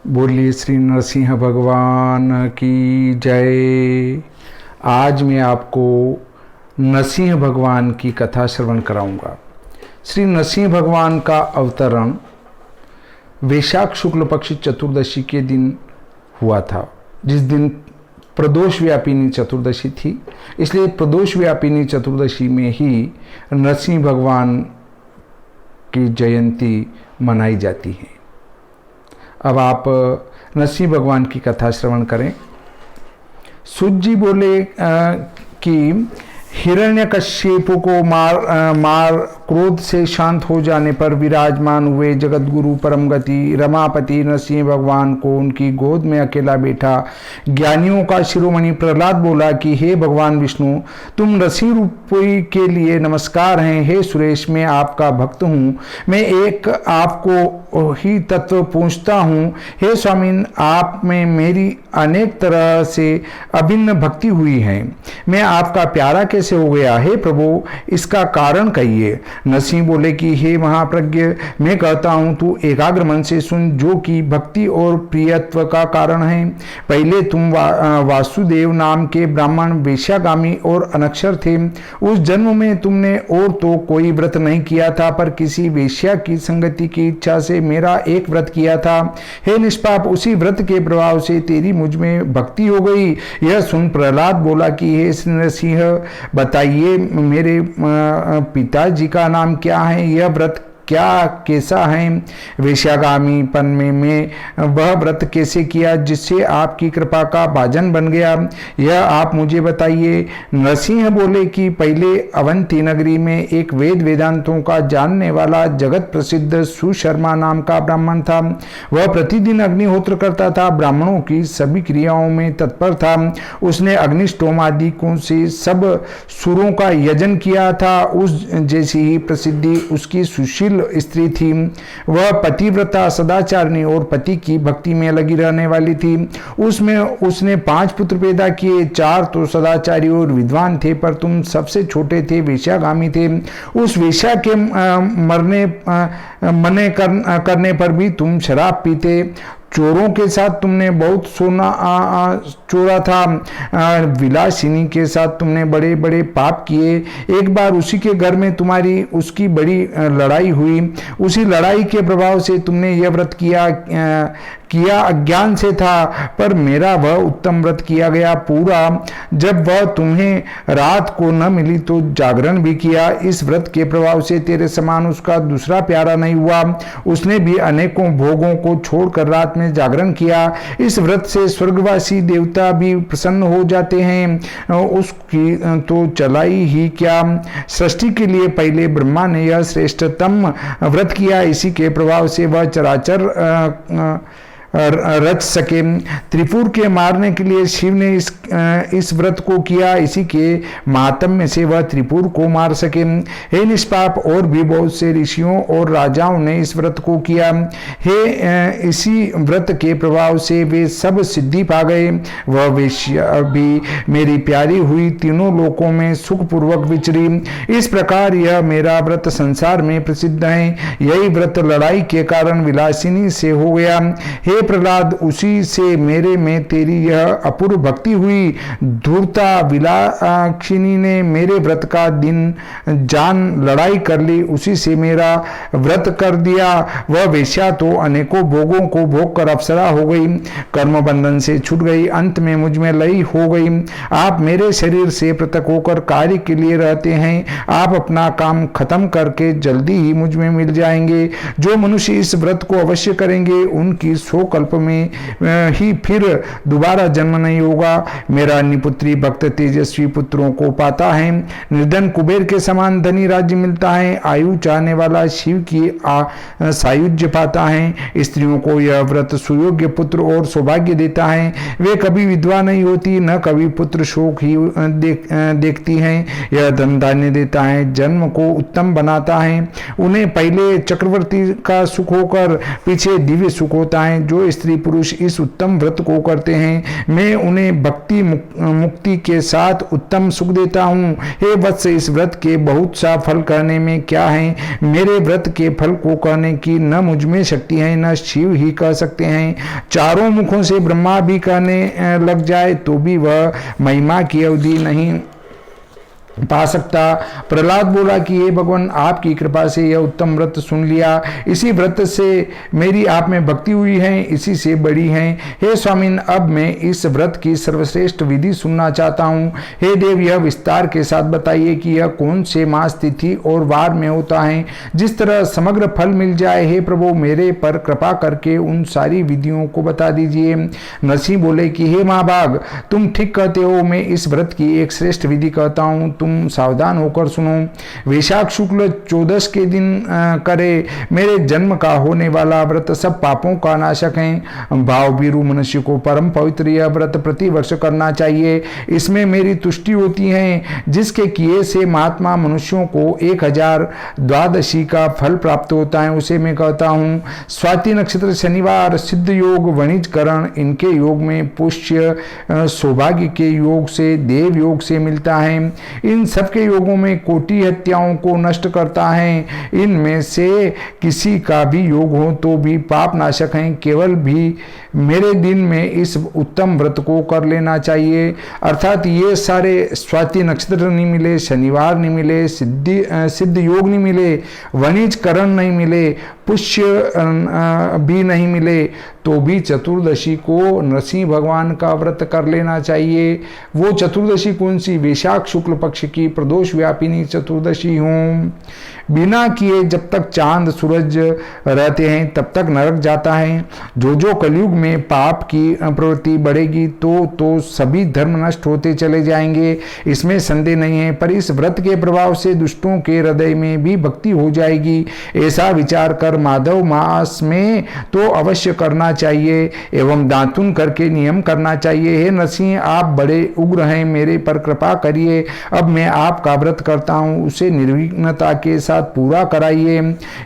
बोलिए श्री नरसिंह भगवान की जय। आज मैं आपको नरसिंह भगवान की कथा श्रवण कराऊंगा। श्री नरसिंह भगवान का अवतरण वैशाख शुक्ल पक्ष चतुर्दशी के दिन हुआ था, जिस दिन प्रदोष व्यापिनी चतुर्दशी थी। इसलिए प्रदोष व्यापिनी चतुर्दशी में ही नरसिंह भगवान की जयंती मनाई जाती है। अब आप नरसिंह भगवान की कथा श्रवण करें। सूत जी बोले कि हिरण्यकश्यप को मार क्रोध से शांत हो जाने पर विराजमान हुए जगत गुरु परम गति रमापति नरसिंह भगवान को उनकी गोद में अकेला बैठा ज्ञानियों का शिरोमणि प्रहलाद बोला कि हे भगवान विष्णु, तुम नरसिंह रूपी के लिए नमस्कार हैं। हे सुरेश, मैं आपका भक्त हूँ। मैं एक आपको ही तत्व पूछता हूँ। हे स्वामी, आप में मेरी अनेक तरह से अभिन्न भक्ति हुई है। मैं आपका प्यारा कैसे हो गया? हे प्रभु, इसका कारण कहिए। नरसिंह बोले कि हे महाप्रज्ञ, मैं कहता हूँ तू एकाग्र मन से सुन, जो कि भक्ति और प्रियत्व का कारण है। पहले तुम वासुदेव नाम के ब्राह्मण वेश्यागामी और अनक्षर थे। उस जन्म में तुमने और तो कोई व्रत नहीं किया था, पर किसी वेश्या की संगति की इच्छा से मेरा एक व्रत किया था। हे निष्पाप, उसी व्रत के प्रभाव से तेरी मुझ में भक्ति हो गई। यह सुन प्रहलाद बोला कि हे नरसिंह, बताइए मेरे पिताजी का नाम क्या है? यह व्रत क्या कैसा है? वेश्यागामी पन में मैं वह व्रत कैसे किया जिससे आपकी कृपा का भाजन बन गया? यह आप मुझे बताइए। नरसिंह बोले कि पहले अवंती नगरी में एक वेद वेदांतों का जानने वाला जगत प्रसिद्ध सुशर्मा नाम का ब्राह्मण था। वह प्रतिदिन अग्निहोत्र करता था, ब्राह्मणों की सभी क्रियाओं में तत्पर था। उसने अग्निष्टोम आदि को से सब सुरों का यजन किया था। उस जैसी ही प्रसिद्धि उसकी सुशील स्त्री थी। वह पतिव्रता सदाचारिणी और पति की भक्ति में लगी रहने वाली थी। उसमें उसने 5 पुत्र पैदा किए। 4 तो सदाचारी और विद्वान थे, पर तुम सबसे छोटे थे, वेश्यागामी थे। उस वेश्या के मने करने पर भी तुम शराब पीते। चोरों के साथ तुमने बहुत सोना चोरा था। विलासिनी के साथ तुमने बड़े बड़े पाप किए। एक बार उसी के घर में तुम्हारी उसकी बड़ी लड़ाई हुई। उसी लड़ाई के प्रभाव से तुमने यह व्रत किया अज्ञान से था, पर मेरा वह उत्तम व्रत किया गया पूरा। जब वह तुम्हें रात को न मिली तो जागरण भी किया। इस व्रत के प्रभाव से तेरे समान उसका दूसरा प्यारा नहीं हुआ। उसने भी अनेकों भोगों को छोड़कर रात में जागरण किया। इस व्रत से स्वर्गवासी देवता भी प्रसन्न हो जाते हैं। उसकी तो चलाई ही क्या, सृष्टि के लिए पहले ब्रह्मा ने यह श्रेष्ठतम व्रत किया। इसी के प्रभाव से वह चराचर रच सके। त्रिपुर के मारने के लिए शिव ने इस व्रत को किया। इसी के महात्म्य से वह त्रिपुर को मार सके। हे निष्पाप, और भी बहुत से ऋषियों और राजाओं ने इस व्रत को किया। हे इसी व्रत के प्रभाव से वे सब सिद्धि पा गए। वह वेश्या भी मेरी प्यारी हुई, तीनों लोकों में सुखपूर्वक विचरी। इस प्रकार यह मेरा व्रत संसार में प्रसिद्ध है। यही व्रत लड़ाई के कारण विलासिनी से हो गया। हे प्रहलाद, उसी से मेरे में तेरी यह अपूर्व भक्ति हुई। धूर्ता विलासिनी ने मेरे व्रत का दिन जान लड़ाई कर ली, उसी से मेरा व्रत कर दिया। वह वेश्या तो अनेकों भोगों को भोग कर अप्सरा हो गई, कर्म बंधन से छूट गई, अंत में मुझ में लई हो गई। आप मेरे शरीर से पृथक होकर कार्य के लिए रहते हैं। आप अपना काम खत्म करके जल्दी ही मुझ में मिल जाएंगे। जो मनुष्य इस व्रत को अवश्य करेंगे, उनकी 100 कल्प में ही फिर दोबारा जन्म नहीं होगा। मेरा निपुत्री भक्त तेजस्वी पुत्रों को पाता है। निर्धन कुबेर के समान धनी राज्य मिलता है। आयु चाहने वाला शिव की सायुज्य पाता है। स्त्रियों को यह व्रत सुयोग्य पुत्र और सौभाग्य देता है। वे कभी विधवा नहीं होती, न कभी पुत्र शोक ही देखती हैं। यह धन धान्य देता है, जन्म को उत्तम बनाता है। उन्हें पहले चक्रवर्ती का सुख होकर पीछे दिव्य सुख होता है। जो जो स्त्री पुरुष इस उत्तम व्रत को करते हैं मैं उन्हें भक्ति मुक्ति के साथ उत्तम सुख देता हूँ। हे वत्स, इस व्रत के बहुत सा फल करने में क्या है? मेरे व्रत के फल को करने की न मुझ में शक्ति है, न शिव ही कर सकते हैं। चारों मुखों से ब्रह्मा भी करने लग जाए तो भी वह महिमा की अवधि नहीं पा सकता। प्रहलाद बोला कि हे भगवान, आपकी कृपा से यह उत्तम व्रत सुन लिया। इसी व्रत से मेरी आप में भक्ति हुई है, इसी से बड़ी है। हे स्वामिन, अब मैं इस व्रत की सर्वश्रेष्ठ विधि सुनना चाहता हूँ। हे देव, यह विस्तार के साथ बताइए कि यह कौन से मास, तिथि और वार में होता है, जिस तरह समग्र फल मिल जाए। हे प्रभु, मेरे पर कृपा करके उन सारी विधियों को बता दीजिए। नरसिंह बोले कि हे महाभाग, तुम ठीक कहते हो। मैं इस व्रत की एक श्रेष्ठ विधि कहता हूँ, तुम सावधान होकर सुनो। वैशाख शुक्ल 14 के दिन करे मेरे जन्म का होने वाला व्रत सब पापों का नाशक है। भाव बीरू मनुष्य को परम पवित्र यह व्रत प्रतिवर्ष करना चाहिए। इसमें मेरी तुष्टि होती है। जिसके किए से महात्मा मनुष्यों को 1000 द्वादशी का फल प्राप्त होता है, उसे मैं कहता हूँ। स्वाति नक्षत्र, शनिवार, सिद्ध योग, वणिजकरण, इनके योग में पुष्य सौभाग्य के योग से, देव योग से मिलता है। इन सबके योगों में कोटि हत्याओं को नष्ट करता है। इनमें से किसी का भी योग हो तो भी पाप नाशक है। केवल भी मेरे दिन में इस उत्तम व्रत को कर लेना चाहिए। अर्थात ये सारे स्वाति नक्षत्र नहीं मिले, शनिवार नहीं मिले, सिद्ध योग नहीं मिले, वणिज करण नहीं मिले, पुष्य भी नहीं मिले, तो भी चतुर्दशी को नरसिंह भगवान का व्रत कर लेना चाहिए। वो चतुर्दशी कौन सी? वैशाख शुक्ल पक्ष की प्रदोष व्यापिनी चतुर्दशी हों। बिना किए जब तक चांद सूरज रहते हैं तब तक नरक जाता है। जो कलयुग में पाप की प्रवृत्ति बढ़ेगी तो सभी धर्म नष्ट होते चले जाएंगे, इसमें संदेह नहीं है। पर इस व्रत के प्रभाव से दुष्टों के हृदय में भी भक्ति हो जाएगी। ऐसा विचार कर माधव मास में तो अवश्य करना चाहिए एवं दातुन करके नियम करना चाहिए। हे नरसिंह, आप बड़े उग्र हैं, मेरे पर कृपा करिए। अब मैं आपका व्रत करता हूँ, उसे निर्विघ्नता के साथ पूरा कराइए।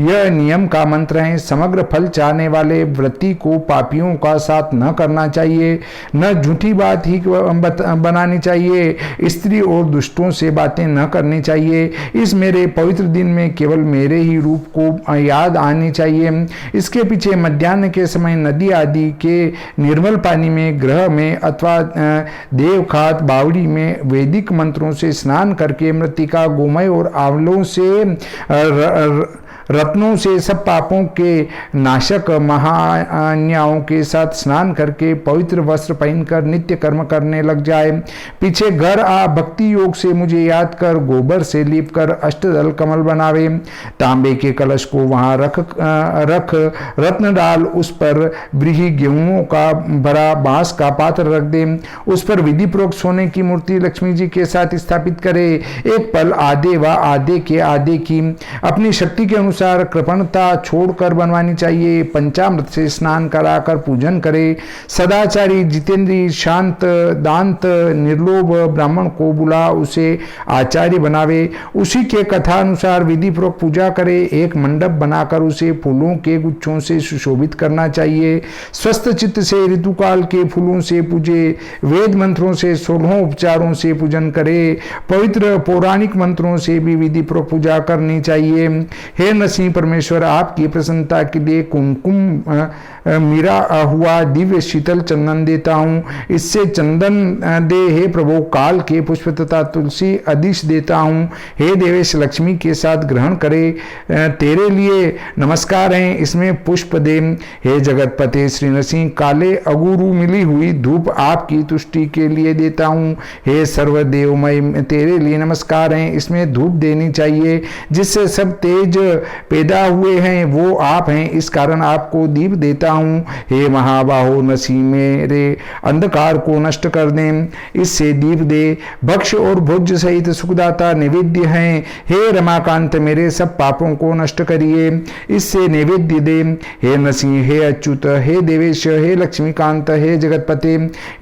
यह नियम का मंत्र है। समग्र फल चाहने वाले व्रती को पापियों का साथ न करना चाहिए, न झूठी बात ही बनानी चाहिए, स्त्री और दुष्टों से बातें न करनी चाहिए। इस मेरे पवित्र दिन में केवल मेरे ही रूप को याद आनी चाहिए। इसके पीछे मध्याह्न के समय नदी आदि के निर्मल पानी में, ग्रह में अथवा देवखात बावड़ी में वैदिक मंत्रों से स्नान करके मृत्तिका, गोमय और आंवलों से रत्नों से सब पापों के नाशक महान्यायों के साथ स्नान करके पवित्र वस्त्र पहनकर नित्य कर्म करने लग जाए। पीछे घर आ भक्ति योग से मुझे याद कर गोबर से लीप कर अष्टदल कमल बनावे। तांबे के कलश को वहां रख रत्न डाल, उस पर ब्रीही गेहूं का भरा बांस का पात्र रख दे। उस पर विधि पूर्वक सोने की मूर्ति लक्ष्मी जी के साथ स्थापित करे। एक पल आधे व आधे के आधे की अपनी शक्ति के अनुसार कृपणता छोड़कर बनवानी चाहिए। पंचामृत से स्नान कराकर पूजन करे। सदाचारी, जितेंद्री, शांत, दांत, निर्लोभ ब्राह्मण को बुला उसे आचार्य बनावे। उसी के कथा अनुसार विधि पूर्वक पूजा करे। एक मंडप बनाकर उसे फूलों के गुच्छों से सुशोभित करना चाहिए। स्वस्थ चित्त से ऋतुकाल के फूलों से पूजे। वेद मंत्रों से 16 उपचारों से पूजन करे। पवित्र पौराणिक मंत्रों से भी विधि पूर्वक पूजा करनी चाहिए। हे नरसिंह परमेश्वर, आपकी प्रसन्नता के लिए कुमकुम मिरा हुआ दिव्य शीतल चंदन देता हूँ। इससे चंदन दे। हे प्रभु, काल के पुष्प तथा तुलसी अदिश देता हूँ। हे देवेश, लक्ष्मी के साथ ग्रहण करे। तेरे लिए नमस्कार है, इसमें पुष्प दे। हे जगतपते श्री नरसिंह, काले अगुरु मिली हुई धूप आपकी तुष्टि के लिए देता हूँ। हे सर्वदेवमय, तेरे लिए नमस्कार है, इसमें धूप देनी चाहिए। जिससे सब तेज पैदा हुए हैं वो आप हैं, इस कारण आपको दीप देता हूँ। हे महाबाहो नरसिंह, मेरे अंधकार को नष्ट कर दें, इससे दीप दे। भक्ष और भोज्य सहित सुखदाता नैवेद्य हैं। हे रमाकांत, मेरे सब पापों को नष्ट करिए, इससे नैवेद्य दे। हे नरसिंह, हे अच्युत, हे देवेश, हे लक्ष्मीकांत, हे जगतपते,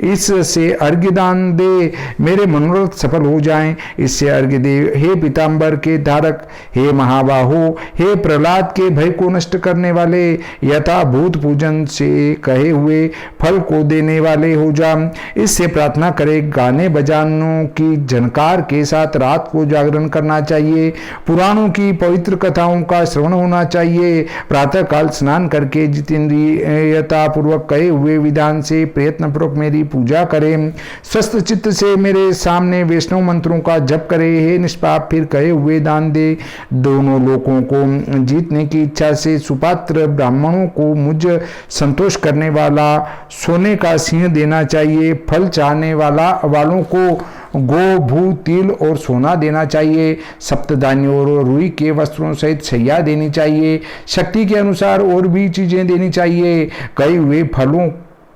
इससे अर्घ्य दान दे, मेरे मनोरथ सफल हो जाएं, इससे अर्घ्य दे। हे पीतांबर के धारक, हे महाबाहो, हे प्रहलाद के भय को नष्ट करने वाले, यथा भूत पूजन भोजन से कहे हुए फल को देने वाले हो जा। इससे प्रार्थना करे, गाने बजानों की झनकार के साथ रात को जागरण करना चाहिए। पुराणों की पवित्र कथाओं का श्रवण होना चाहिए। प्रातः काल स्नान करके जितेंद्रियता पूर्वक कहे हुए विधान से प्रयत्न पूर्वक मेरी पूजा करें। स्वस्थ चित्त से मेरे सामने वैष्णव मंत्रों का जप करे। हे निष्पाप, फिर कहे हुए दान दे। दोनों लोगों को जीतने की इच्छा से सुपात्र ब्राह्मणों को मुझ संतोष करने वाला सोने का सिंह देना चाहिए। फल चाहने वालों को गो, भू, तिल और सोना देना चाहिए। सप्तधान्यों और रुई के वस्त्रों सहित शैया देनी चाहिए। शक्ति के अनुसार और भी चीजें देनी चाहिए। कई हुए फलों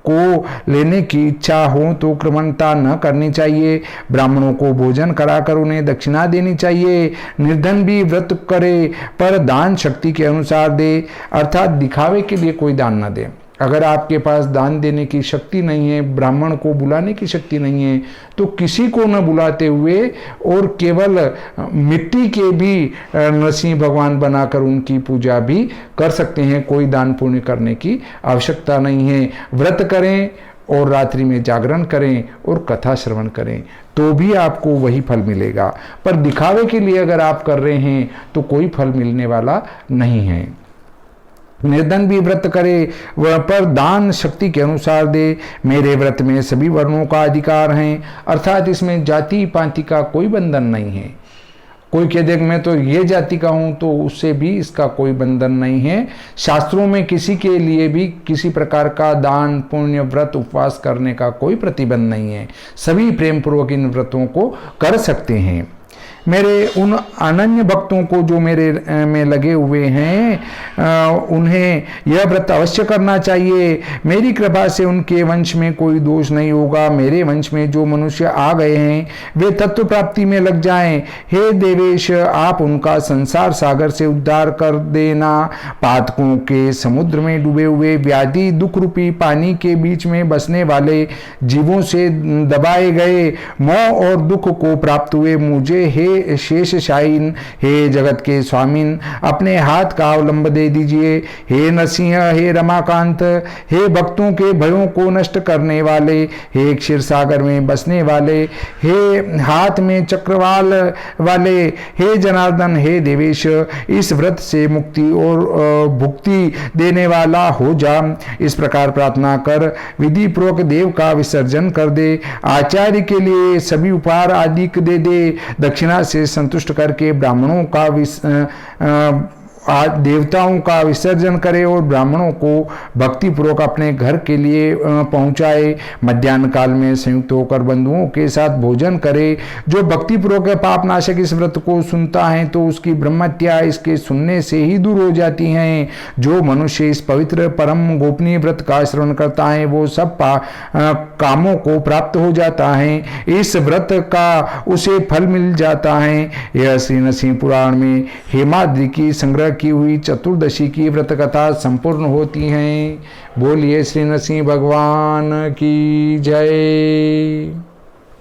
को लेने की इच्छा हो तो क्रमणता न करनी चाहिए। ब्राह्मणों को भोजन कराकर उन्हें दक्षिणा देनी चाहिए। निर्धन भी व्रत करे पर दान शक्ति के अनुसार दे, अर्थात दिखावे के लिए कोई दान न दे। अगर आपके पास दान देने की शक्ति नहीं है, ब्राह्मण को बुलाने की शक्ति नहीं है, तो किसी को न बुलाते हुए और केवल मिट्टी के भी नरसिंह भगवान बनाकर उनकी पूजा भी कर सकते हैं। कोई दान पुण्य करने की आवश्यकता नहीं है। व्रत करें और रात्रि में जागरण करें और कथा श्रवण करें तो भी आपको वही फल मिलेगा। पर दिखावे के लिए अगर आप कर रहे हैं तो कोई फल मिलने वाला नहीं है। निर्धन भी व्रत करे वह पर दान शक्ति के अनुसार दे। मेरे व्रत में सभी वर्णों का अधिकार है, अर्थात इसमें जाति पाति का कोई बंधन नहीं है। कोई कह दे मैं तो ये जाति का हूं तो उससे भी इसका कोई बंधन नहीं है। शास्त्रों में किसी के लिए भी किसी प्रकार का दान पुण्य व्रत उपवास करने का कोई प्रतिबंध नहीं है। सभी प्रेम पूर्वक इन व्रतों को कर सकते हैं। मेरे उन अनन्य भक्तों को जो मेरे में लगे हुए हैं उन्हें यह व्रत अवश्य करना चाहिए। मेरी कृपा से उनके वंश में कोई दोष नहीं होगा। मेरे वंश में जो मनुष्य आ गए हैं वे तत्व प्राप्ति में लग जाएं। हे देवेश, आप उनका संसार सागर से उद्धार कर देना। पातकों के समुद्र में डूबे हुए व्याधि दुख रूपी पानी के बीच में बसने वाले जीवों से दबाए गए मोह और दुख को प्राप्त हुए मुझे हे शेष शाहीन, हे जगत के स्वामीन, अपने हाथ का अवलंब दे दीजिए। हे नरसिंह, हे रमाकांत, हे भक्तों के भयों को नष्ट करने वाले, हे क्षीर सागर में बसने वाले, हे हाथ में चक्रवाल वाले, हे जनार्दन, हे देवेश, इस व्रत से मुक्ति और भुक्ति देने वाला हो जा। इस प्रकार प्रार्थना कर विधि पूर्वक देव का विसर्जन कर दे। आचार्य के लिए सभी उपहार आदि दे दे। दक्षिणा से संतुष्ट करके ब्राह्मणों का देवताओं का विसर्जन करे और ब्राह्मणों को भक्ति पूर्वक अपने घर के लिए पहुंचाए। मध्याह्न काल में संयुक्त होकर बंधुओं के साथ भोजन करे। जो भक्ति पूर्वक पाप नाशक इस व्रत को सुनता है तो उसकी ब्रह्महत्या इसके सुनने से ही दूर हो जाती है। जो मनुष्य इस पवित्र परम गोपनीय व्रत का श्रवण करता है वो सब कामों को प्राप्त हो जाता है। इस व्रत का उसे फल मिल जाता है। यह श्री नरसिंह पुराण में हेमाद्रि की संग्रह की हुई चतुर्दशी की व्रत कथा संपूर्ण होती हैं। बोलिए श्री नरसिंह भगवान की जय।